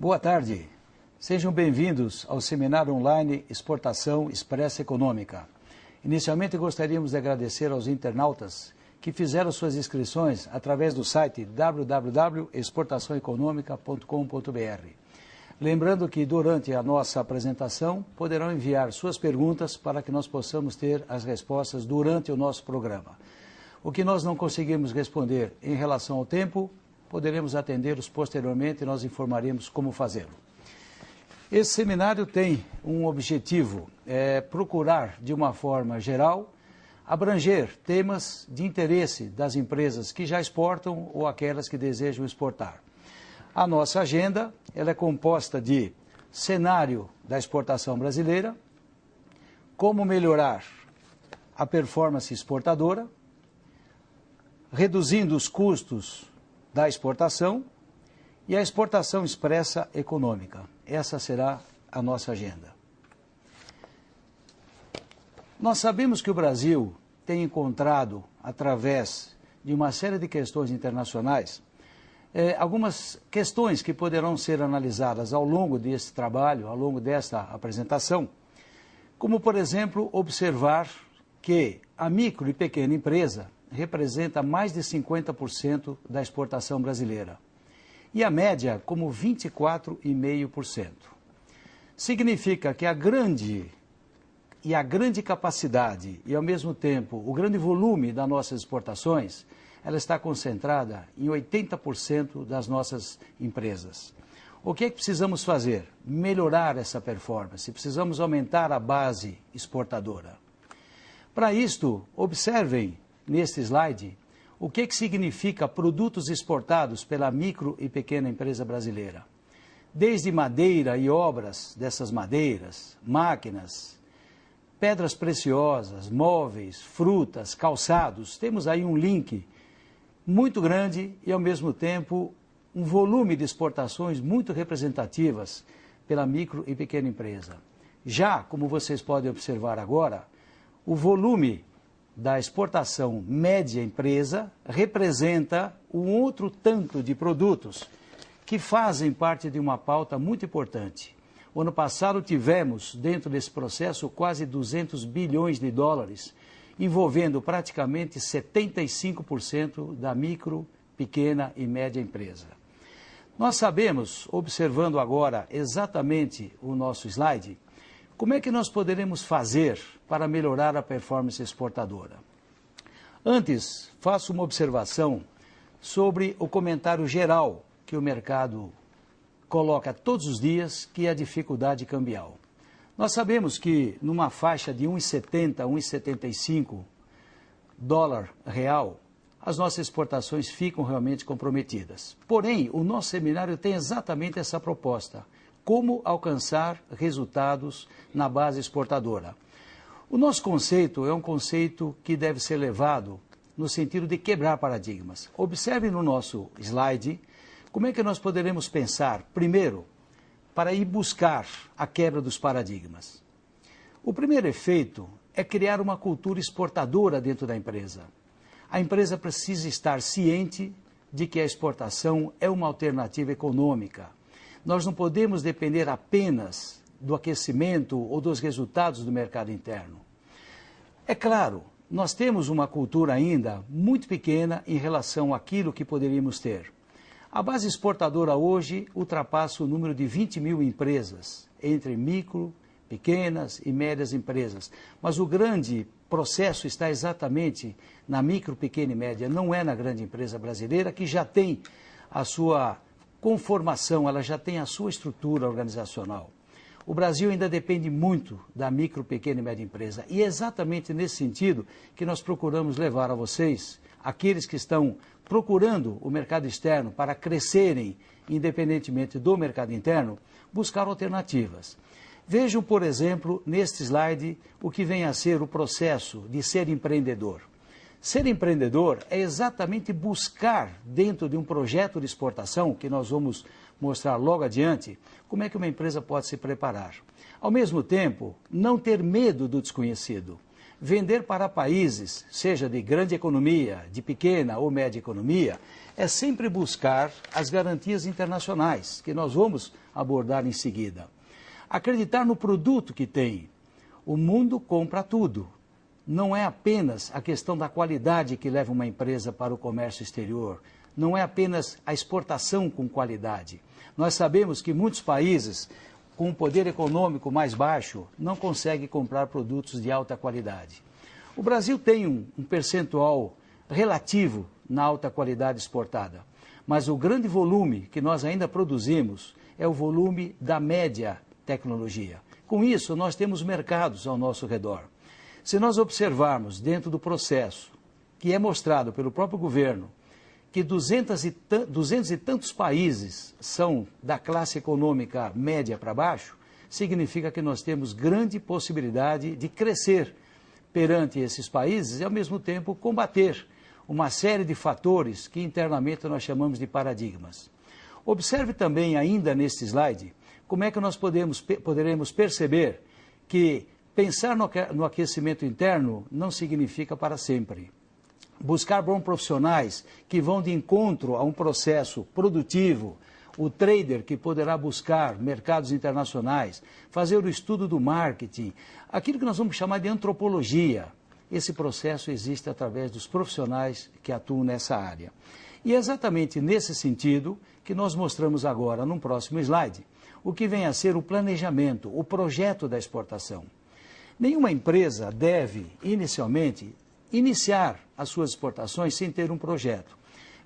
Boa tarde. Sejam bem-vindos ao seminário online Exportação Expressa Econômica. Inicialmente gostaríamos de agradecer aos internautas que fizeram suas inscrições através do site www.exportaçãoeconomica.com.br. Lembrando que durante a nossa apresentação poderão enviar suas perguntas para que nós possamos ter as respostas durante o nosso programa. O que nós não conseguimos responder em relação ao tempo, poderemos atendê-los posteriormente e nós informaremos como fazê-lo. Esse seminário tem um objetivo, procurar de uma forma geral, abranger temas de interesse das empresas que já exportam ou aquelas que desejam exportar. A nossa agenda ela é composta de cenário da exportação brasileira, como melhorar a performance exportadora, reduzindo os custos da exportação e a exportação expressa econômica. Essa será a nossa agenda. Nós sabemos que o Brasil tem encontrado, através de uma série de questões internacionais, algumas questões que poderão ser analisadas ao longo desse trabalho, ao longo desta apresentação, como, por exemplo, observar que a micro e pequena empresa representa mais de 50% da exportação brasileira e a média como 24,5%. Significa que a grande capacidade e, ao mesmo tempo, o grande volume das nossas exportações, ela está concentrada em 80% das nossas empresas. O que é que precisamos fazer? Melhorar essa performance, precisamos aumentar a base exportadora. Para isto, observem neste slide o que significa produtos exportados pela micro e pequena empresa brasileira. Desde madeira e obras dessas madeiras, máquinas, pedras preciosas, móveis, frutas, calçados, temos aí um link muito grande e, ao mesmo tempo, um volume de exportações muito representativas pela micro e pequena empresa. Já, como vocês podem observar agora, o volume da exportação média empresa representa um outro tanto de produtos que fazem parte de uma pauta muito importante. O ano passado tivemos, dentro desse processo, quase 200 bilhões de dólares, envolvendo praticamente 75% da micro, pequena e média empresa. Nós sabemos, observando agora exatamente o nosso slide, como é que nós poderemos fazer para melhorar a performance exportadora? Antes, faço uma observação sobre o comentário geral que o mercado coloca todos os dias, que é a dificuldade cambial. Nós sabemos que numa faixa de 1,70, 1,75 dólar real, as nossas exportações ficam realmente comprometidas. Porém, o nosso seminário tem exatamente essa proposta: como alcançar resultados na base exportadora. O nosso conceito é um conceito que deve ser levado no sentido de quebrar paradigmas. Observe no nosso slide como é que nós poderemos pensar, primeiro, para ir buscar a quebra dos paradigmas. O primeiro efeito é criar uma cultura exportadora dentro da empresa. A empresa precisa estar ciente de que a exportação é uma alternativa econômica. Nós não podemos depender apenas do aquecimento ou dos resultados do mercado interno. É claro, nós temos uma cultura ainda muito pequena em relação àquilo que poderíamos ter. A base exportadora hoje ultrapassa o número de 20 mil empresas, entre micro, pequenas e médias empresas. Mas o grande processo está exatamente na micro, pequena e média, não é na grande empresa brasileira, que já tem a sua conformação, ela já tem a sua estrutura organizacional. O Brasil ainda depende muito da micro, pequena e média empresa. E é exatamente nesse sentido que nós procuramos levar a vocês, aqueles que estão procurando o mercado externo para crescerem independentemente do mercado interno, buscar alternativas. Vejam, por exemplo, neste slide, o que vem a ser o processo de ser empreendedor. Ser empreendedor é exatamente buscar, dentro de um projeto de exportação, que nós vamos mostrar logo adiante, como é que uma empresa pode se preparar. Ao mesmo tempo, não ter medo do desconhecido. Vender para países, seja de grande economia, de pequena ou média economia, é sempre buscar as garantias internacionais, que nós vamos abordar em seguida. Acreditar no produto que tem. O mundo compra tudo. Não é apenas a questão da qualidade que leva uma empresa para o comércio exterior. Não é apenas a exportação com qualidade. Nós sabemos que muitos países com um poder econômico mais baixo não conseguem comprar produtos de alta qualidade. O Brasil tem um percentual relativo na alta qualidade exportada, mas o grande volume que nós ainda produzimos é o volume da média tecnologia. Com isso, nós temos mercados ao nosso redor. Se nós observarmos dentro do processo, que é mostrado pelo próprio governo, que 200 e tantos países são da classe econômica média para baixo, significa que nós temos grande possibilidade de crescer perante esses países e, ao mesmo tempo, combater uma série de fatores que internamente nós chamamos de paradigmas. Observe também ainda neste slide como é que nós poderemos perceber que pensar no aquecimento interno não significa para sempre. Buscar bons profissionais que vão de encontro a um processo produtivo, o trader que poderá buscar mercados internacionais, fazer o estudo do marketing, aquilo que nós vamos chamar de antropologia. Esse processo existe através dos profissionais que atuam nessa área. E é exatamente nesse sentido que nós mostramos agora, num próximo slide, o que vem a ser o planejamento, o projeto da exportação. Nenhuma empresa deve, inicialmente, iniciar as suas exportações sem ter um projeto.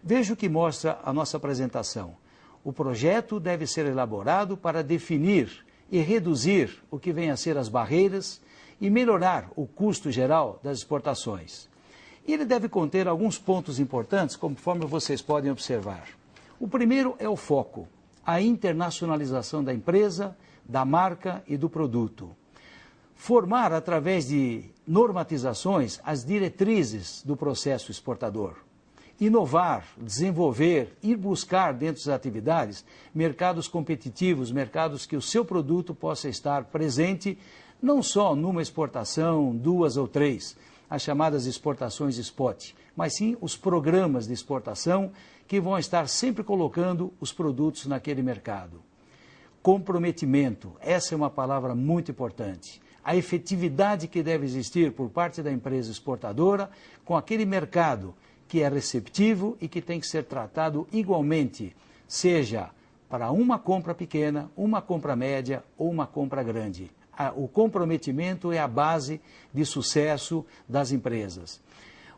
Veja o que mostra a nossa apresentação. O projeto deve ser elaborado para definir e reduzir o que vem a ser as barreiras e melhorar o custo geral das exportações. E ele deve conter alguns pontos importantes, conforme vocês podem observar. O primeiro é o foco, a internacionalização da empresa, da marca e do produto. Formar, através de normatizações, as diretrizes do processo exportador. Inovar, desenvolver, ir buscar dentro das atividades mercados competitivos, mercados que o seu produto possa estar presente, não só numa exportação, 2 ou 3, as chamadas exportações spot, mas sim os programas de exportação que vão estar sempre colocando os produtos naquele mercado. Comprometimento, essa é uma palavra muito importante. A efetividade que deve existir por parte da empresa exportadora com aquele mercado que é receptivo e que tem que ser tratado igualmente, seja para uma compra pequena, uma compra média ou uma compra grande. O comprometimento é a base de sucesso das empresas.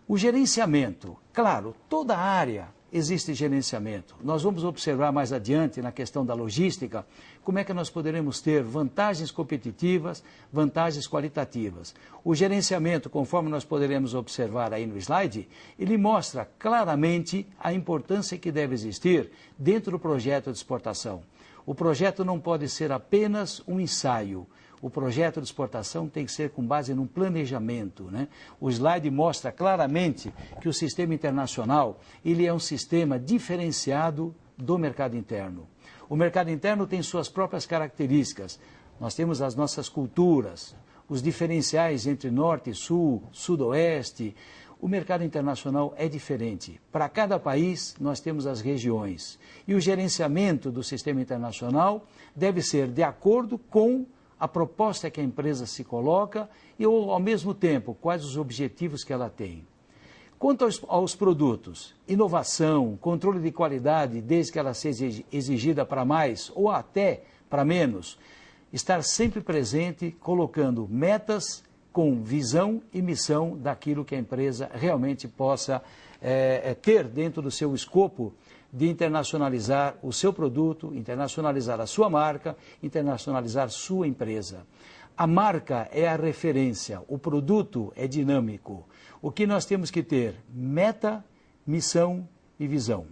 O gerenciamento, claro, toda área existe gerenciamento. Nós vamos observar mais adiante na questão da logística como é que nós poderemos ter vantagens competitivas, vantagens qualitativas. O gerenciamento, conforme nós poderemos observar aí no slide, ele mostra claramente a importância que deve existir dentro do projeto de exportação. O projeto não pode ser apenas um ensaio. O projeto de exportação tem que ser com base num planejamento, né? O slide mostra claramente que o sistema internacional ele é um sistema diferenciado do mercado interno. O mercado interno tem suas próprias características. Nós temos as nossas culturas, os diferenciais entre norte e sul, sudoeste. O mercado internacional é diferente. Para cada país, nós temos as regiões. E o gerenciamento do sistema internacional deve ser de acordo com a proposta que a empresa se coloca e, ao mesmo tempo, quais os objetivos que ela tem. Quanto aos produtos, inovação, controle de qualidade, desde que ela seja exigida para mais ou até para menos, estar sempre presente, colocando metas com visão e missão daquilo que a empresa realmente possa ter dentro do seu escopo de internacionalizar o seu produto, internacionalizar a sua marca, internacionalizar sua empresa. A marca é a referência, o produto é dinâmico. O que nós temos que ter? Meta, missão e visão.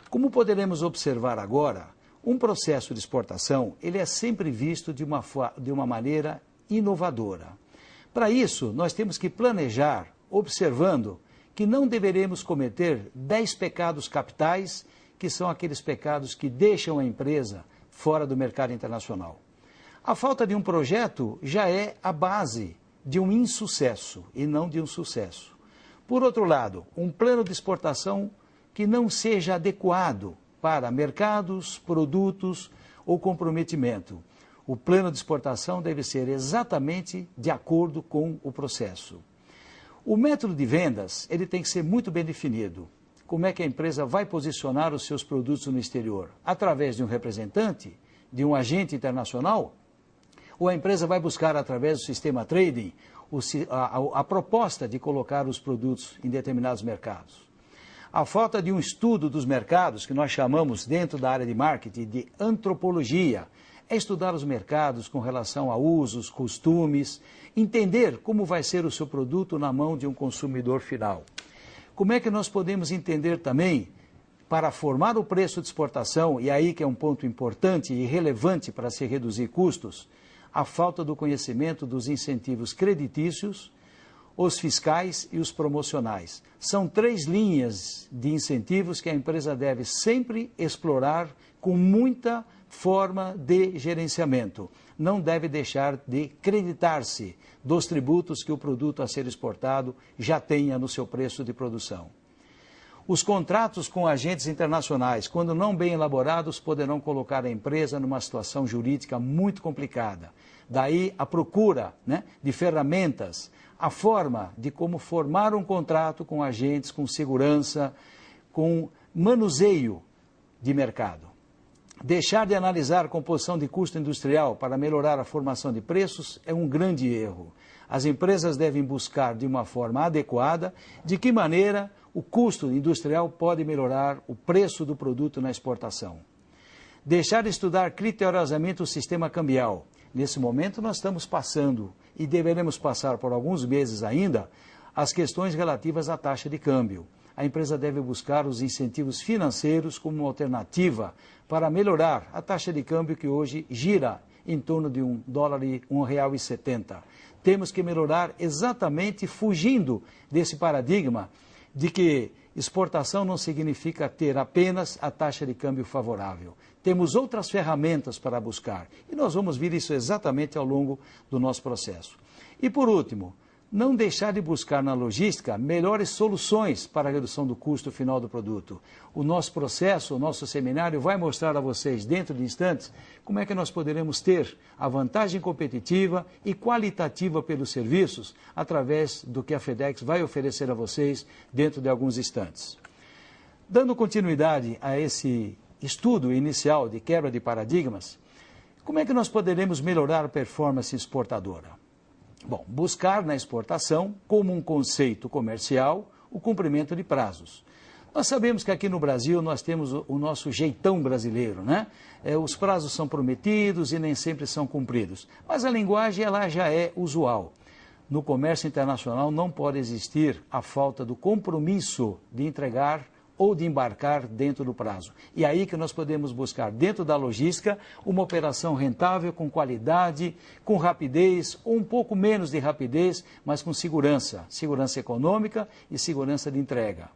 Como poderemos observar agora, um processo de exportação ele é sempre visto de uma maneira inovadora. Para isso, nós temos que planejar, observando que não deveremos cometer 10 pecados capitais, que são aqueles pecados que deixam a empresa fora do mercado internacional. A falta de um projeto já é a base de um insucesso e não de um sucesso. Por outro lado, um plano de exportação que não seja adequado para mercados, produtos ou comprometimento. O plano de exportação deve ser exatamente de acordo com o processo. O método de vendas, ele tem que ser muito bem definido. Como é que a empresa vai posicionar os seus produtos no exterior? Através de um representante, de um agente internacional? Ou a empresa vai buscar, através do sistema trading, a proposta de colocar os produtos em determinados mercados? A falta de um estudo dos mercados, que nós chamamos dentro da área de marketing de antropologia, é estudar os mercados com relação a usos, costumes, entender como vai ser o seu produto na mão de um consumidor final. Como é que nós podemos entender também, para formar o preço de exportação, e aí que é um ponto importante e relevante para se reduzir custos, a falta do conhecimento dos incentivos creditícios, os fiscais e os promocionais. São 3 linhas de incentivos que a empresa deve sempre explorar com muita forma de gerenciamento. Não deve deixar de creditar-se dos tributos que o produto a ser exportado já tenha no seu preço de produção. Os contratos com agentes internacionais, quando não bem elaborados, poderão colocar a empresa numa situação jurídica muito complicada. Daí a procura, de ferramentas, a forma de como formar um contrato com agentes, com segurança, com manuseio de mercado. Deixar de analisar a composição de custo industrial para melhorar a formação de preços é um grande erro. As empresas devem buscar de uma forma adequada de que maneira o custo industrial pode melhorar o preço do produto na exportação. Deixar de estudar criteriosamente o sistema cambial. Nesse momento nós estamos passando, e deveremos passar por alguns meses ainda, as questões relativas à taxa de câmbio. A empresa deve buscar os incentivos financeiros como uma alternativa para melhorar a taxa de câmbio que hoje gira em torno de $1 e R$1,70. Temos que melhorar exatamente fugindo desse paradigma de que exportação não significa ter apenas a taxa de câmbio favorável. Temos outras ferramentas para buscar e nós vamos ver isso exatamente ao longo do nosso processo. E por último, não deixar de buscar na logística melhores soluções para a redução do custo final do produto. O nosso processo, o nosso seminário vai mostrar a vocês, dentro de instantes, como é que nós poderemos ter a vantagem competitiva e qualitativa pelos serviços através do que a FedEx vai oferecer a vocês dentro de alguns instantes. Dando continuidade a esse estudo inicial de quebra de paradigmas, como é que nós poderemos melhorar a performance exportadora? Bom, buscar na exportação, como um conceito comercial, o cumprimento de prazos. Nós sabemos que aqui no Brasil nós temos o nosso jeitão brasileiro, os prazos são prometidos e nem sempre são cumpridos. Mas a linguagem ela já é usual. No comércio internacional não pode existir a falta do compromisso de entregar ou de embarcar dentro do prazo. E aí que nós podemos buscar, dentro da logística, uma operação rentável, com qualidade, com rapidez, ou um pouco menos de rapidez, mas com segurança. Segurança econômica e segurança de entrega.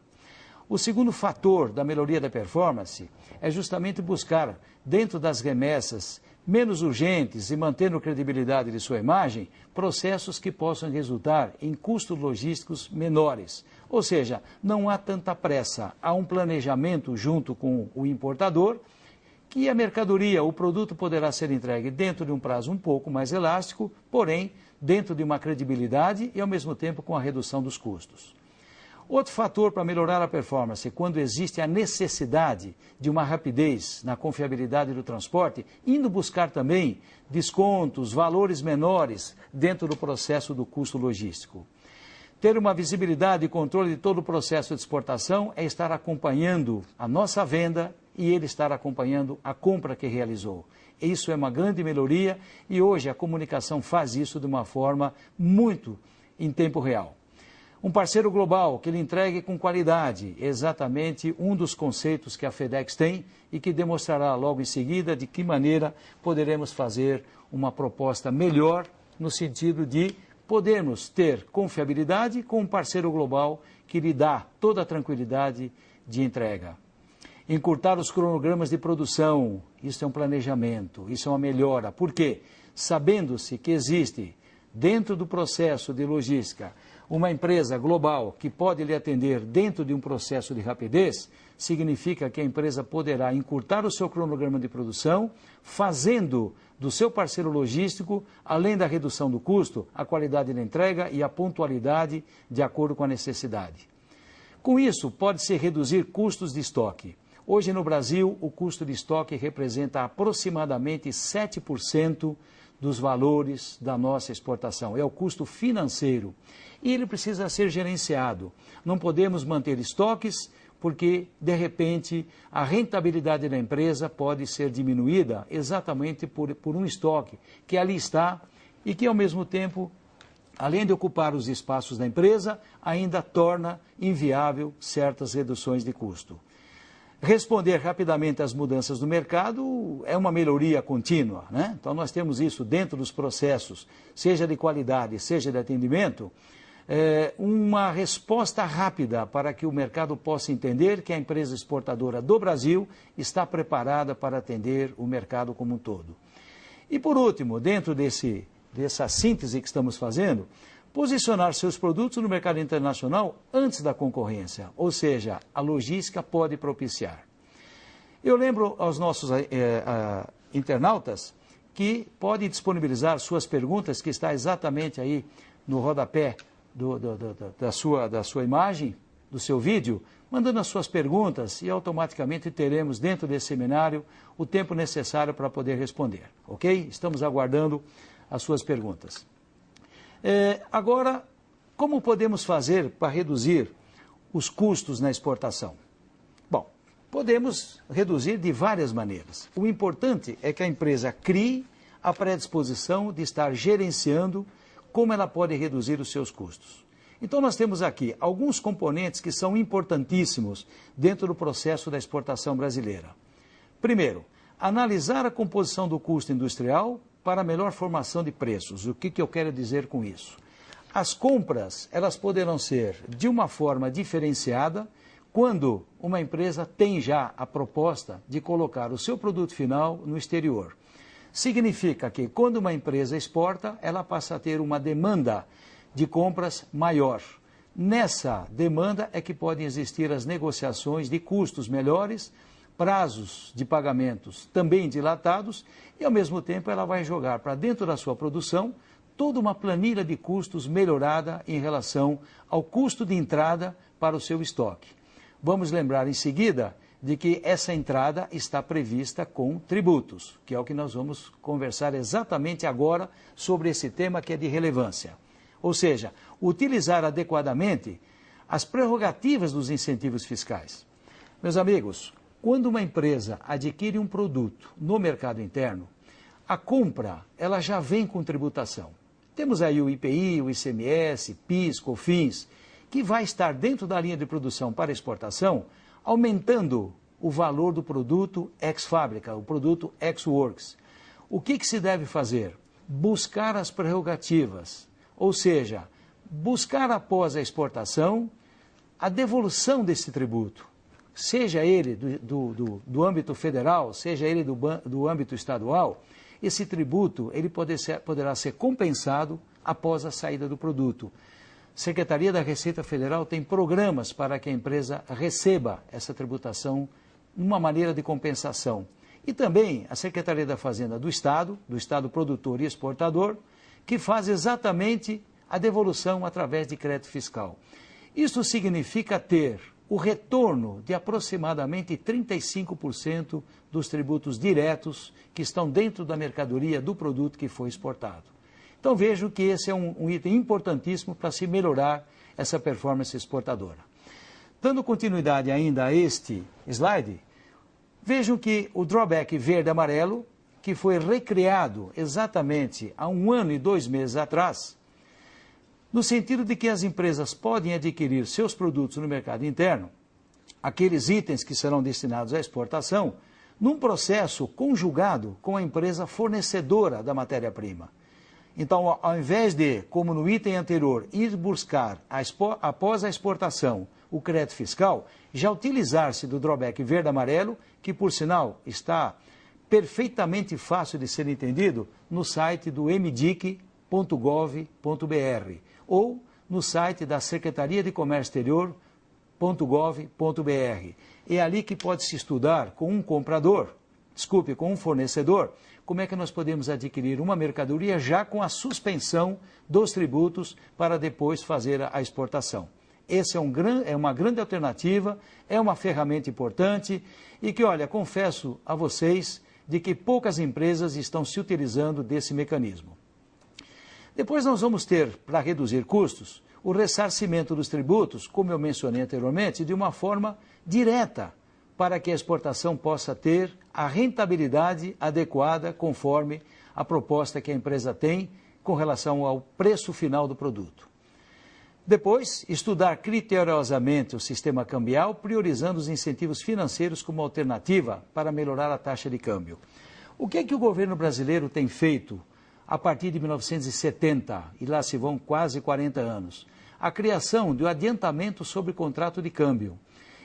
O segundo fator da melhoria da performance é justamente buscar, dentro das remessas menos urgentes e mantendo credibilidade de sua imagem, processos que possam resultar em custos logísticos menores. Ou seja, não há tanta pressa, há um planejamento junto com o importador, que a mercadoria, o produto poderá ser entregue dentro de um prazo um pouco mais elástico, porém dentro de uma credibilidade e ao mesmo tempo com a redução dos custos. Outro fator para melhorar a performance é quando existe a necessidade de uma rapidez na confiabilidade do transporte, indo buscar também descontos, valores menores dentro do processo do custo logístico. Ter uma visibilidade e controle de todo o processo de exportação é estar acompanhando a nossa venda e ele estar acompanhando a compra que realizou. Isso é uma grande melhoria e hoje a comunicação faz isso de uma forma muito em tempo real. Um parceiro global que lhe entregue com qualidade, exatamente um dos conceitos que a FedEx tem e que demonstrará logo em seguida de que maneira poderemos fazer uma proposta melhor no sentido de podermos ter confiabilidade com um parceiro global que lhe dá toda a tranquilidade de entrega. Encurtar os cronogramas de produção, isso é um planejamento, isso é uma melhora. Por quê? Sabendo-se que existe dentro do processo de logística, uma empresa global que pode lhe atender dentro de um processo de rapidez, significa que a empresa poderá encurtar o seu cronograma de produção, fazendo do seu parceiro logístico, além da redução do custo, a qualidade da entrega e a pontualidade de acordo com a necessidade. Com isso, pode-se reduzir custos de estoque. Hoje no Brasil, o custo de estoque representa aproximadamente 7% dos valores da nossa exportação. É o custo financeiro. E ele precisa ser gerenciado. Não podemos manter estoques porque, de repente, a rentabilidade da empresa pode ser diminuída exatamente por um estoque que ali está e que, ao mesmo tempo, além de ocupar os espaços da empresa, ainda torna inviável certas reduções de custo. Responder rapidamente às mudanças do mercado é uma melhoria contínua, né? Então, nós temos isso dentro dos processos, seja de qualidade, seja de atendimento, uma resposta rápida para que o mercado possa entender que a empresa exportadora do Brasil está preparada para atender o mercado como um todo. E, por último, dentro dessa síntese que estamos fazendo, posicionar seus produtos no mercado internacional antes da concorrência, ou seja, a logística pode propiciar. Eu lembro aos nossos internautas que podem disponibilizar suas perguntas, que está exatamente aí no rodapé da sua imagem, do seu vídeo, mandando as suas perguntas e automaticamente teremos dentro desse seminário o tempo necessário para poder responder, ok? Estamos aguardando as suas perguntas. Agora, como podemos fazer para reduzir os custos na exportação? Bom, podemos reduzir de várias maneiras. O importante é que a empresa crie a predisposição de estar gerenciando como ela pode reduzir os seus custos. Então, nós temos aqui alguns componentes que são importantíssimos dentro do processo da exportação brasileira. Primeiro, analisar a composição do custo industrial para a melhor formação de preços. O que eu quero dizer com isso? As compras, elas poderão ser de uma forma diferenciada quando uma empresa tem já a proposta de colocar o seu produto final no exterior. Significa que quando uma empresa exporta, ela passa a ter uma demanda de compras maior. Nessa demanda é que podem existir as negociações de custos melhores, prazos de pagamentos também dilatados e, ao mesmo tempo, ela vai jogar para dentro da sua produção toda uma planilha de custos melhorada em relação ao custo de entrada para o seu estoque. Vamos lembrar em seguida de que essa entrada está prevista com tributos, que é o que nós vamos conversar exatamente agora sobre esse tema que é de relevância. Ou seja, utilizar adequadamente as prerrogativas dos incentivos fiscais. Meus amigos, quando uma empresa adquire um produto no mercado interno, a compra ela já vem com tributação. Temos aí o IPI, o ICMS, PIS, COFINS, que vai estar dentro da linha de produção para exportação, aumentando o valor do produto ex-fábrica, o produto ex-works. O que se deve fazer? Buscar as prerrogativas, ou seja, buscar após a exportação a devolução desse tributo, seja ele do âmbito federal, seja ele do âmbito estadual. Esse tributo ele poderá ser compensado após a saída do produto. Secretaria da Receita Federal tem programas para que a empresa receba essa tributação numa maneira de compensação. E também a Secretaria da Fazenda do Estado produtor e exportador, que faz exatamente a devolução através de crédito fiscal. Isso significa ter o retorno de aproximadamente 35% dos tributos diretos que estão dentro da mercadoria do produto que foi exportado. Então vejam que esse é um item importantíssimo para se melhorar essa performance exportadora. Dando continuidade ainda a este slide, vejam que o drawback verde-amarelo, que foi recriado exatamente há 1 ano e 2 meses atrás, no sentido de que as empresas podem adquirir seus produtos no mercado interno, aqueles itens que serão destinados à exportação, num processo conjugado com a empresa fornecedora da matéria-prima. Então, ao invés de, como no item anterior, ir buscar, após a exportação, o crédito fiscal, já utilizar-se do drawback verde-amarelo, que, por sinal, está perfeitamente fácil de ser entendido no site do MDIC, ou no site da Secretaria de Comércio Exterior.gov.br. É ali que pode se estudar com um com um fornecedor, como é que nós podemos adquirir uma mercadoria já com a suspensão dos tributos para depois fazer a exportação. Essa é uma grande alternativa, é uma ferramenta importante e que, olha, confesso a vocês de que poucas empresas estão se utilizando desse mecanismo. Depois nós vamos ter, para reduzir custos, o ressarcimento dos tributos, como eu mencionei anteriormente, de uma forma direta, para que a exportação possa ter a rentabilidade adequada conforme a proposta que a empresa tem com relação ao preço final do produto. Depois, estudar criteriosamente o sistema cambial, priorizando os incentivos financeiros como alternativa para melhorar a taxa de câmbio. O que é que o governo brasileiro tem feito a partir de 1970, e lá se vão quase 40 anos? A criação do adiantamento sobre contrato de câmbio.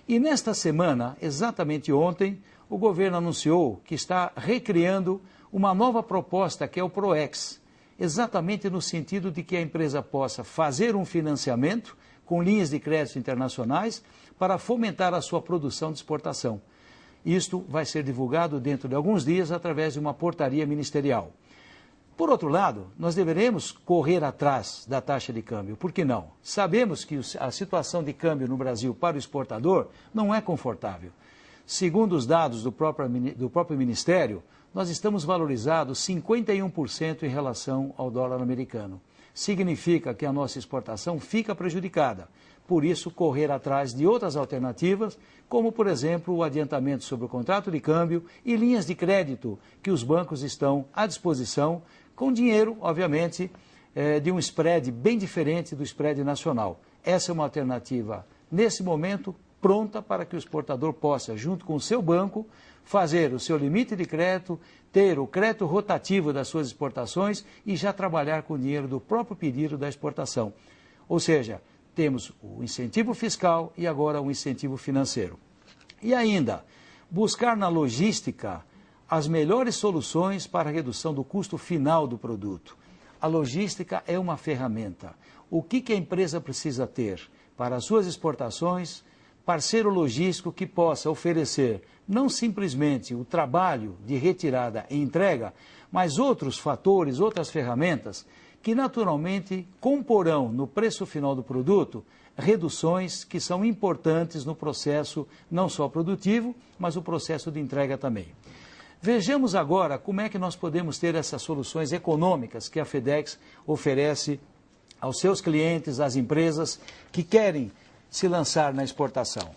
E nesta semana, exatamente ontem, o governo anunciou que está recriando uma nova proposta, que é o PROEX, exatamente no sentido de que a empresa possa fazer um financiamento com linhas de crédito internacionais para fomentar a sua produção de exportação. Isto vai ser divulgado dentro de alguns dias através de uma portaria ministerial. Por outro lado, nós deveremos correr atrás da taxa de câmbio. Por que não? Sabemos que a situação de câmbio no Brasil para o exportador não é confortável. Segundo os dados do próprio Ministério, nós estamos valorizados 51% em relação ao dólar americano. Significa que a nossa exportação fica prejudicada. Por isso, correr atrás de outras alternativas, como, por exemplo, o adiantamento sobre o contrato de câmbio e linhas de crédito que os bancos estão à disposição, com dinheiro, obviamente, de um spread bem diferente do spread nacional. Essa é uma alternativa, nesse momento, pronta para que o exportador possa, junto com o seu banco, fazer o seu limite de crédito, ter o crédito rotativo das suas exportações e já trabalhar com o dinheiro do próprio pedido da exportação. Ou seja, temos o incentivo fiscal e agora o incentivo financeiro. E ainda, buscar na logística as melhores soluções para a redução do custo final do produto. A logística é uma ferramenta. O que a empresa precisa ter para as suas exportações? Parceiro logístico que possa oferecer não simplesmente o trabalho de retirada e entrega, mas outros fatores, outras ferramentas que naturalmente comporão no preço final do produto reduções que são importantes no processo não só produtivo, mas o processo de entrega também. Vejamos agora como é que nós podemos ter essas soluções econômicas que a FedEx oferece aos seus clientes, às empresas que querem se lançar na exportação.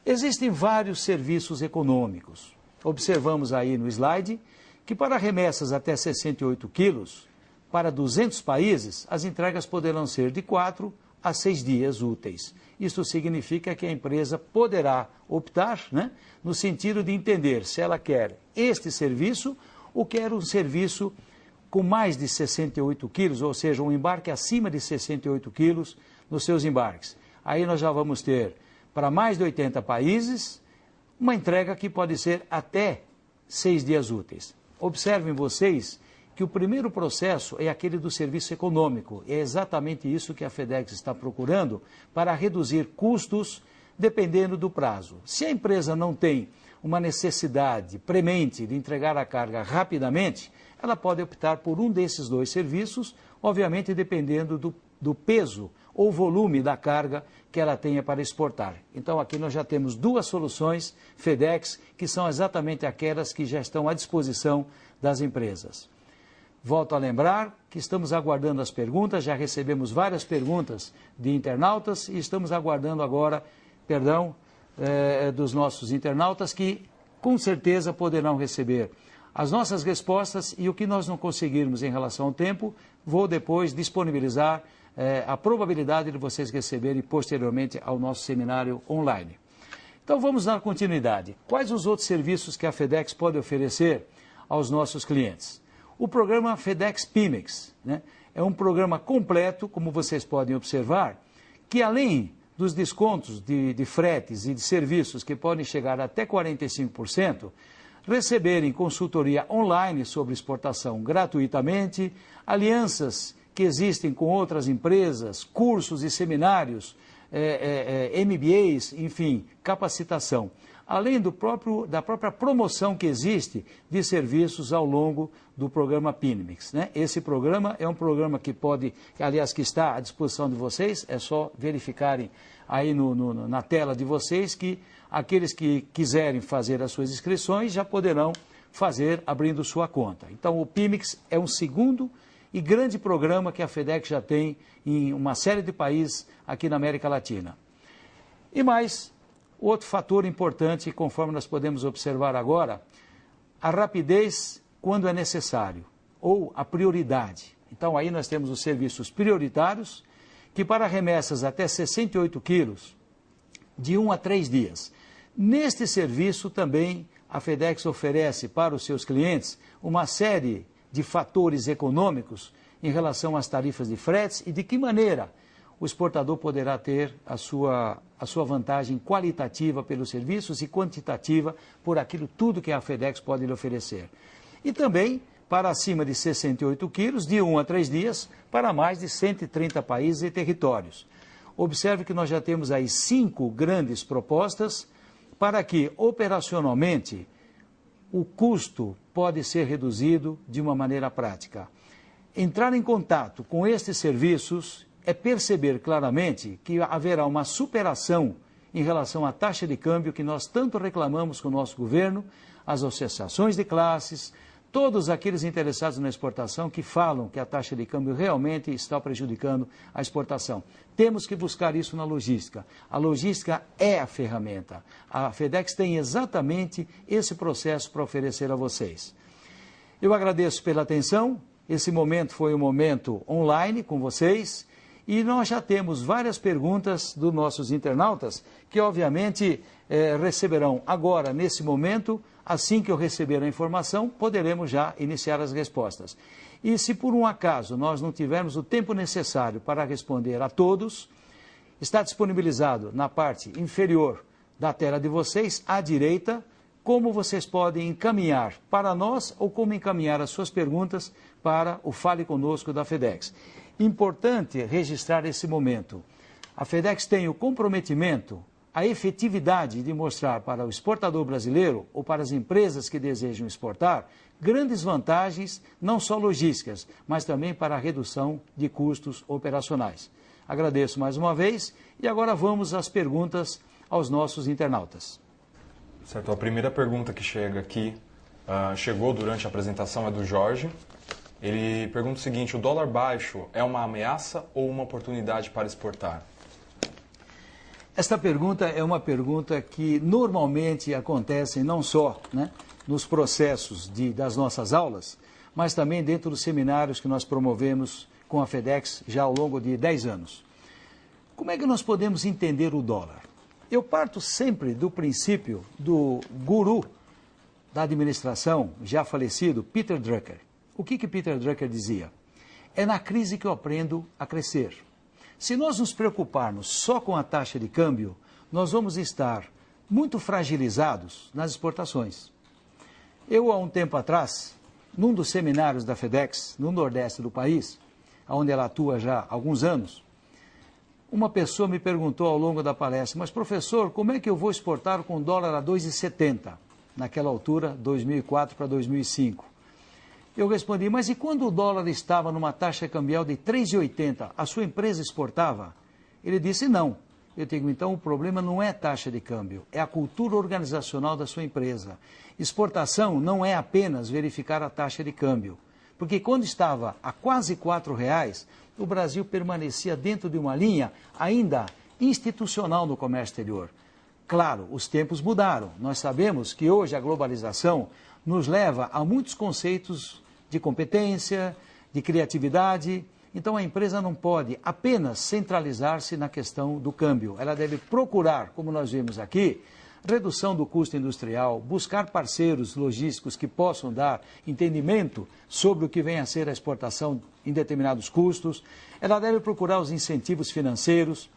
Existem vários serviços econômicos. Observamos aí no slide que para remessas até 68 quilos, para 200 países, as entregas poderão ser de 4 a 6 dias úteis. Isso significa que a empresa poderá optar, no sentido de entender se ela quer este serviço ou quer um serviço com mais de 68 quilos, ou seja, um embarque acima de 68 quilos nos seus embarques. Aí nós já vamos ter, para mais de 80 países, uma entrega que pode ser até 6 dias úteis. Observem vocês que o primeiro processo é aquele do serviço econômico. É exatamente isso que a FedEx está procurando para reduzir custos dependendo do prazo. Se a empresa não tem uma necessidade premente de entregar a carga rapidamente, ela pode optar por um desses dois serviços, obviamente dependendo do peso ou volume da carga que ela tenha para exportar. Então aqui nós já temos duas soluções FedEx, que são exatamente aquelas que já estão à disposição das empresas. Volto a lembrar que estamos aguardando as perguntas, já recebemos várias perguntas de internautas e estamos aguardando agora, dos nossos internautas que com certeza poderão receber as nossas respostas e o que nós não conseguirmos em relação ao tempo, vou depois disponibilizar a probabilidade de vocês receberem posteriormente ao nosso seminário online. Então vamos dar continuidade. Quais os outros serviços que a FedEx pode oferecer aos nossos clientes? O programa FedEx Pimex, é um programa completo, como vocês podem observar, que além dos descontos de fretes e de serviços que podem chegar até 45%, receberem consultoria online sobre exportação gratuitamente, alianças que existem com outras empresas, cursos e seminários, MBAs, enfim, capacitação. Além da própria promoção que existe de serviços ao longo do programa PINIMIX, né? Esse programa é um programa que aliás, que está à disposição de vocês, é só verificarem aí na tela de vocês que aqueles que quiserem fazer as suas inscrições já poderão fazer abrindo sua conta. Então, o PIMIX é um segundo e grande programa que a FedEx já tem em uma série de países aqui na América Latina. E mais, outro fator importante, conforme nós podemos observar agora, a rapidez quando é necessário, ou a prioridade. Então, aí nós temos os serviços prioritários, que para remessas até 68 quilos, de 1 a 3 dias. Neste serviço também a FedEx oferece para os seus clientes uma série de fatores econômicos em relação às tarifas de fretes e de que maneira o exportador poderá ter a sua vantagem qualitativa pelos serviços e quantitativa por aquilo tudo que a FedEx pode lhe oferecer. E também para acima de 68 quilos, de 1 a 3 dias, para mais de 130 países e territórios. Observe que nós já temos aí 5 grandes propostas para que, operacionalmente, o custo pode ser reduzido de uma maneira prática. Entrar em contato com estes serviços é perceber claramente que haverá uma superação em relação à taxa de câmbio que nós tanto reclamamos com o nosso governo, as associações de classes, todos aqueles interessados na exportação que falam que a taxa de câmbio realmente está prejudicando a exportação. Temos que buscar isso na logística. A logística é a ferramenta. A FedEx tem exatamente esse processo para oferecer a vocês. Eu agradeço pela atenção. Esse momento foi um momento online com vocês. E nós já temos várias perguntas dos nossos internautas que, obviamente, receberão agora, nesse momento. Assim que eu receber a informação, poderemos já iniciar as respostas. E se por um acaso nós não tivermos o tempo necessário para responder a todos, está disponibilizado na parte inferior da tela de vocês, à direita, como vocês podem encaminhar para nós ou como encaminhar as suas perguntas para o Fale Conosco da FedEx. Importante registrar esse momento. A FedEx tem o comprometimento, a efetividade de mostrar para o exportador brasileiro ou para as empresas que desejam exportar grandes vantagens, não só logísticas, mas também para a redução de custos operacionais. Agradeço mais uma vez e agora vamos às perguntas aos nossos internautas. Certo, a primeira pergunta que chega aqui, chegou durante a apresentação, é do Jorge. Ele pergunta o seguinte: o dólar baixo é uma ameaça ou uma oportunidade para exportar? Esta pergunta é uma pergunta que normalmente acontece não só, né, nos processos das nossas aulas, mas também dentro dos seminários que nós promovemos com a FedEx já ao longo de 10 anos. Como é que nós podemos entender o dólar? Eu parto sempre do princípio do guru da administração, já falecido, Peter Drucker. O que Peter Drucker dizia? É na crise que eu aprendo a crescer. Se nós nos preocuparmos só com a taxa de câmbio, nós vamos estar muito fragilizados nas exportações. Eu, há um tempo atrás, num dos seminários da FedEx, no Nordeste do país, onde ela atua já há alguns anos, uma pessoa me perguntou ao longo da palestra: mas professor, como é que eu vou exportar com o dólar a 2,70? Naquela altura, 2004 para 2005. Eu respondi: mas e quando o dólar estava numa taxa cambial de 3,80, a sua empresa exportava? Ele disse: não. Eu digo: então o problema não é taxa de câmbio, é a cultura organizacional da sua empresa. Exportação não é apenas verificar a taxa de câmbio, porque quando estava a quase R$4, o Brasil permanecia dentro de uma linha ainda institucional no comércio exterior. Claro, os tempos mudaram. Nós sabemos que hoje a globalização nos leva a muitos conceitos de competência, de criatividade. Então a empresa não pode apenas centralizar-se na questão do câmbio. Ela deve procurar, como nós vimos aqui, redução do custo industrial, buscar parceiros logísticos que possam dar entendimento sobre o que vem a ser a exportação em determinados custos. Ela deve procurar os incentivos financeiros.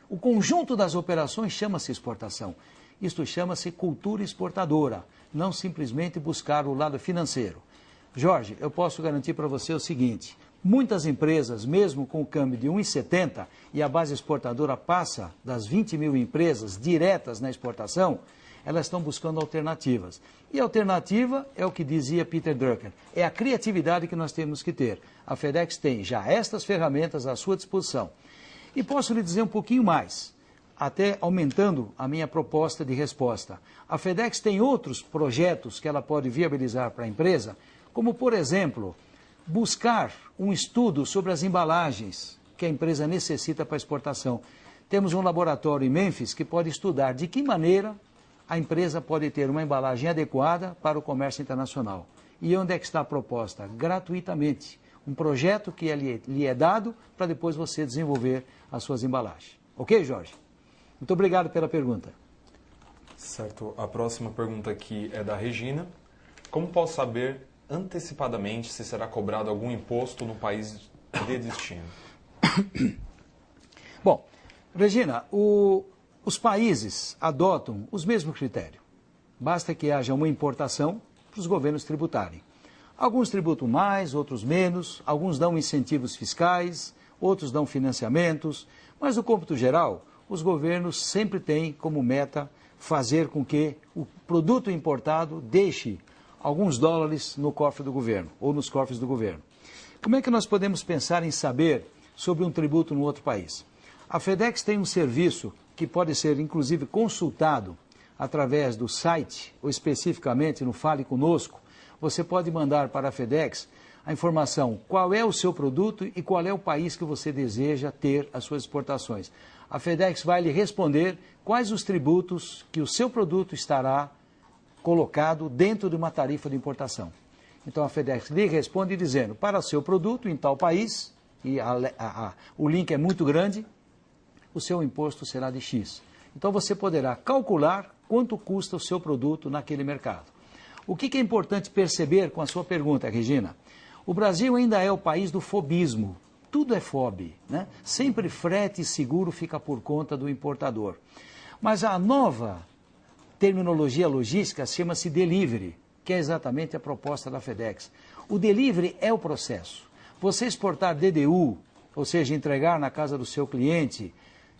O conjunto das operações chama-se exportação. Isto chama-se cultura exportadora, não simplesmente buscar o lado financeiro. Jorge, eu posso garantir para você o seguinte: Muitas empresas, mesmo com o câmbio de 1,70 e a base exportadora passa das 20 mil empresas diretas na exportação, elas estão buscando alternativas. E a alternativa é o que dizia Peter Drucker, é a criatividade que nós temos que ter. A FedEx tem já estas ferramentas à sua disposição. E posso lhe dizer um pouquinho mais, até aumentando a minha proposta de resposta. A FedEx tem outros projetos que ela pode viabilizar para a empresa, como, por exemplo, buscar um estudo sobre as embalagens que a empresa necessita para exportação. Temos um laboratório em Memphis que pode estudar de que maneira a empresa pode ter uma embalagem adequada para o comércio internacional. E onde é que está a proposta? Gratuitamente. Um projeto que lhe é dado para depois você desenvolver as suas embalagens. Ok, Jorge? Muito obrigado pela pergunta. Certo. A próxima pergunta aqui é da Regina. Como posso saber antecipadamente se será cobrado algum imposto no país de destino? Bom, Regina, os países adotam os mesmos critérios. Basta que haja uma importação para os governos tributarem. Alguns tributam mais, outros menos, alguns dão incentivos fiscais, outros dão financiamentos, mas no cômputo geral, os governos sempre têm como meta fazer com que o produto importado deixe alguns dólares no cofre do governo, ou nos cofres do governo. Como é que nós podemos pensar em saber sobre um tributo no outro país? A FedEx tem um serviço que pode ser, inclusive, consultado através do site, ou especificamente no Fale Conosco. Você pode mandar para a FedEx a informação qual é o seu produto e qual é o país que você deseja ter as suas exportações. A FedEx vai lhe responder quais os tributos que o seu produto estará colocado dentro de uma tarifa de importação. Então a FedEx lhe responde dizendo, para seu produto em tal país, e o link é muito grande, o seu imposto será de X. Então você poderá calcular quanto custa o seu produto naquele mercado. O que é importante perceber com a sua pergunta, Regina? O Brasil ainda é o país do fobismo. Tudo é FOB, né? Sempre frete e seguro fica por conta do importador. Mas a nova terminologia logística chama-se delivery, que é exatamente a proposta da FedEx. O delivery é o processo. Você exportar DDU, ou seja, entregar na casa do seu cliente,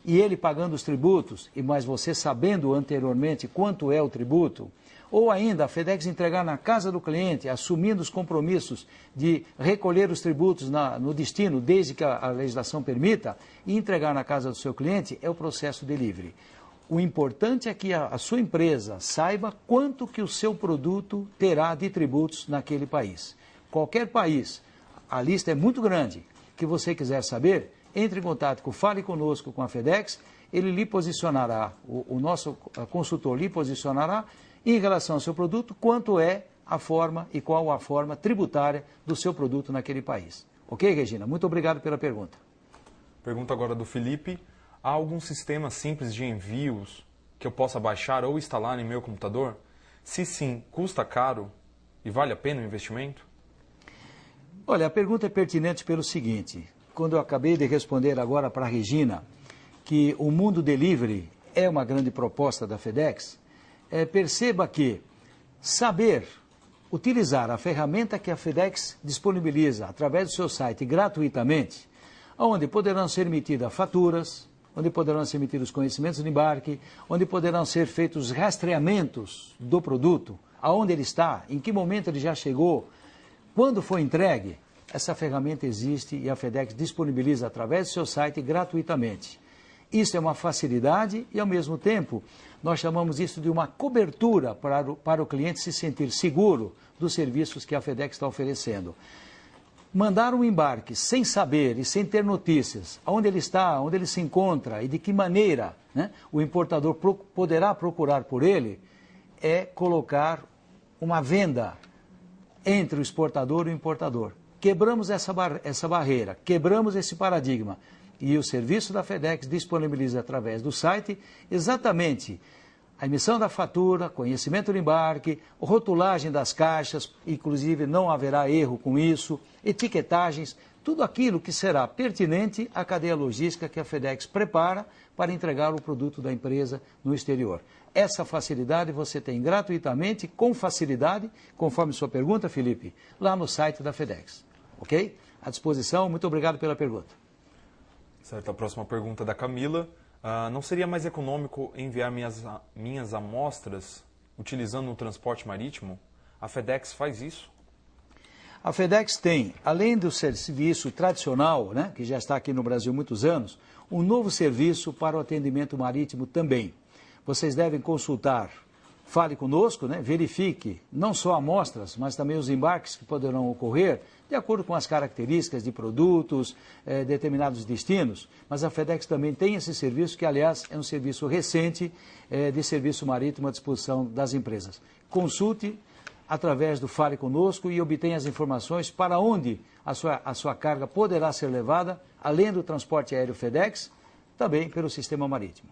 e ele pagando os tributos, mas você sabendo anteriormente quanto é o tributo, ou ainda a FedEx entregar na casa do cliente, assumindo os compromissos de recolher os tributos no destino, desde que a legislação permita, e entregar na casa do seu cliente, é o processo delivery. O importante é que a sua empresa saiba quanto que o seu produto terá de tributos naquele país. Qualquer país, a lista é muito grande, que você quiser saber, entre em contato com Fale Conosco, com a FedEx, ele lhe posicionará, o nosso consultor lhe posicionará em relação ao seu produto, quanto é a forma e qual a forma tributária do seu produto naquele país. Ok, Regina? Muito obrigado pela pergunta. Pergunta agora do Felipe. Há algum sistema simples de envios que eu possa baixar ou instalar em meu computador? Se sim, custa caro e vale a pena o investimento? Olha, a pergunta é pertinente pelo seguinte. Quando eu acabei de responder agora para a Regina que o mundo delivery é uma grande proposta da FedEx, perceba que saber utilizar a ferramenta que a FedEx disponibiliza através do seu site gratuitamente, onde poderão ser emitidas faturas, onde poderão ser emitidos conhecimentos de embarque, onde poderão ser feitos rastreamentos do produto, aonde ele está, em que momento ele já chegou, quando foi entregue. Essa ferramenta existe e a FedEx disponibiliza através do seu site gratuitamente. Isso é uma facilidade e, ao mesmo tempo, nós chamamos isso de uma cobertura para o cliente se sentir seguro dos serviços que a FedEx está oferecendo. Mandar um embarque sem saber e sem ter notícias onde ele está, onde ele se encontra e de que maneira, né, o importador poderá procurar por ele, é colocar uma venda entre o exportador e o importador. Quebramos essa barreira, quebramos esse paradigma. E o serviço da FedEx disponibiliza através do site exatamente a emissão da fatura, conhecimento do embarque, rotulagem das caixas, inclusive não haverá erro com isso, etiquetagens, tudo aquilo que será pertinente à cadeia logística que a FedEx prepara para entregar o produto da empresa no exterior. Essa facilidade você tem gratuitamente, com facilidade, conforme sua pergunta, Felipe, lá no site da FedEx. Ok? à disposição. Muito obrigado pela pergunta. Certo, a próxima pergunta é da Camila. Não seria mais econômico enviar minhas amostras utilizando o transporte marítimo? A FedEx faz isso? A FedEx tem, além do serviço tradicional, né, que já está aqui no Brasil há muitos anos, um novo serviço para o atendimento marítimo também. Vocês devem consultar, fale conosco, né, verifique não só amostras, mas também os embarques que poderão ocorrer, de acordo com as características de produtos, determinados destinos. Mas a FedEx também tem esse serviço, que aliás é um serviço recente de serviço marítimo à disposição das empresas. Consulte através do Fale Conosco e obtenha as informações para onde a sua carga poderá ser levada, além do transporte aéreo FedEx, também pelo sistema marítimo.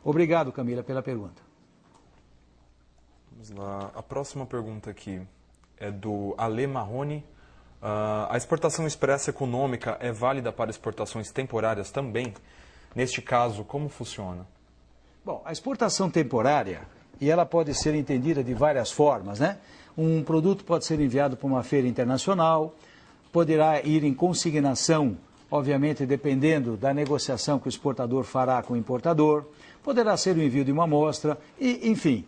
Obrigado, Camila, pela pergunta. Vamos lá. A próxima pergunta aqui é do Ale Marrone. A exportação expressa econômica é válida para exportações temporárias também? Neste caso, como funciona? Bom, a exportação temporária, e ela pode ser entendida de várias formas, né? Um produto pode ser enviado para uma feira internacional, poderá ir em consignação, obviamente dependendo da negociação que o exportador fará com o importador, poderá ser o envio de uma amostra, e, enfim,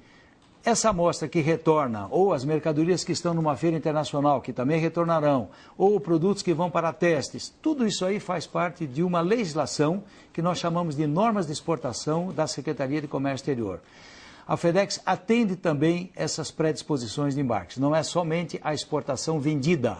essa amostra que retorna, ou as mercadorias que estão numa feira internacional, que também retornarão, ou produtos que vão para testes, tudo isso aí faz parte de uma legislação que nós chamamos de normas de exportação da Secretaria de Comércio Exterior. A FedEx atende também essas predisposições de embarques, não é somente a exportação vendida,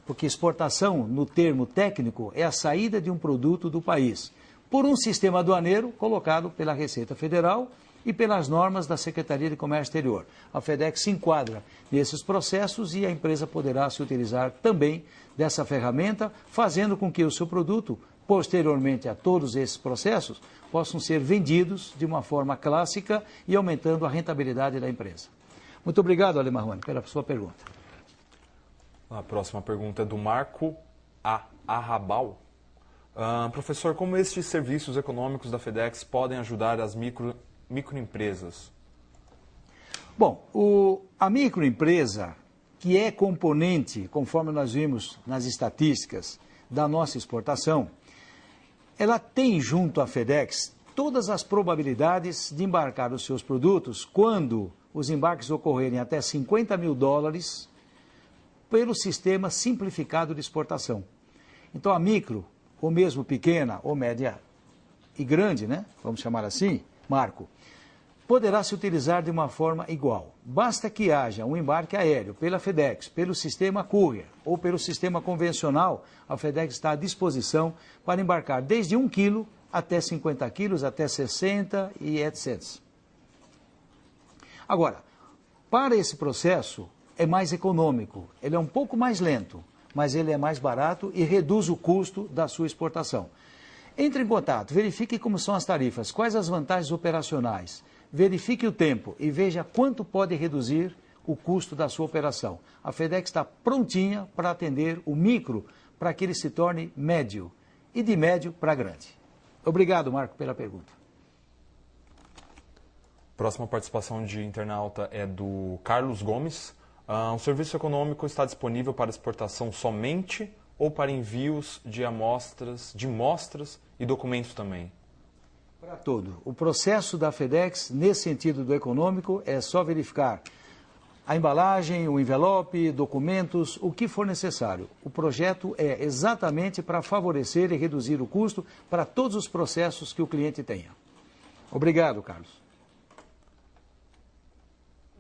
porque exportação, no termo técnico, é a saída de um produto do país, por um sistema aduaneiro colocado pela Receita Federal e pelas normas da Secretaria de Comércio Exterior. A FedEx se enquadra nesses processos e a empresa poderá se utilizar também dessa ferramenta, fazendo com que o seu produto, posteriormente a todos esses processos, possam ser vendidos de uma forma clássica e aumentando a rentabilidade da empresa. Muito obrigado, Ale Marrone, pela sua pergunta. A próxima pergunta é do Marco Arrabal. Professor, como estes serviços econômicos da FedEx podem ajudar as microempresas? Bom, a microempresa, que é componente, conforme nós vimos nas estatísticas da nossa exportação, ela tem junto à FedEx todas as probabilidades de embarcar os seus produtos quando os embarques ocorrerem até $50 mil pelo sistema simplificado de exportação. Então a micro, ou mesmo pequena, ou média e grande, né? Vamos chamar assim, Marco, poderá se utilizar de uma forma igual. Basta que haja um embarque aéreo pela FedEx, pelo sistema Courier ou pelo sistema convencional, a FedEx está à disposição para embarcar desde 1 quilo até 50 quilos, até 60 e etc. Agora, para esse processo é mais econômico, ele é um pouco mais lento, mas ele é mais barato e reduz o custo da sua exportação. Entre em contato, verifique como são as tarifas, quais as vantagens operacionais, verifique o tempo e veja quanto pode reduzir o custo da sua operação. A FedEx está prontinha para atender o micro, para que ele se torne médio, e de médio para grande. Obrigado, Marco, pela pergunta. Próxima participação de internauta é do Carlos Gomes. O serviço econômico está disponível para exportação somente ou para envios de amostras, de mostras e documentos também? Para todo. O processo da FedEx, nesse sentido do econômico, é só verificar a embalagem, o envelope, documentos, o que for necessário. O projeto é exatamente para favorecer e reduzir o custo para todos os processos que o cliente tenha. Obrigado, Carlos.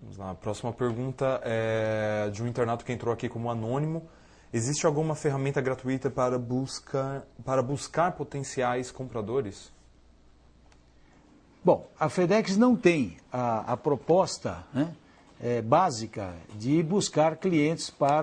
Vamos lá. A próxima pergunta é de um internauta que entrou aqui como anônimo. Existe alguma ferramenta gratuita para buscar potenciais compradores? Bom, a FedEx não tem a proposta, né, básica de buscar clientes para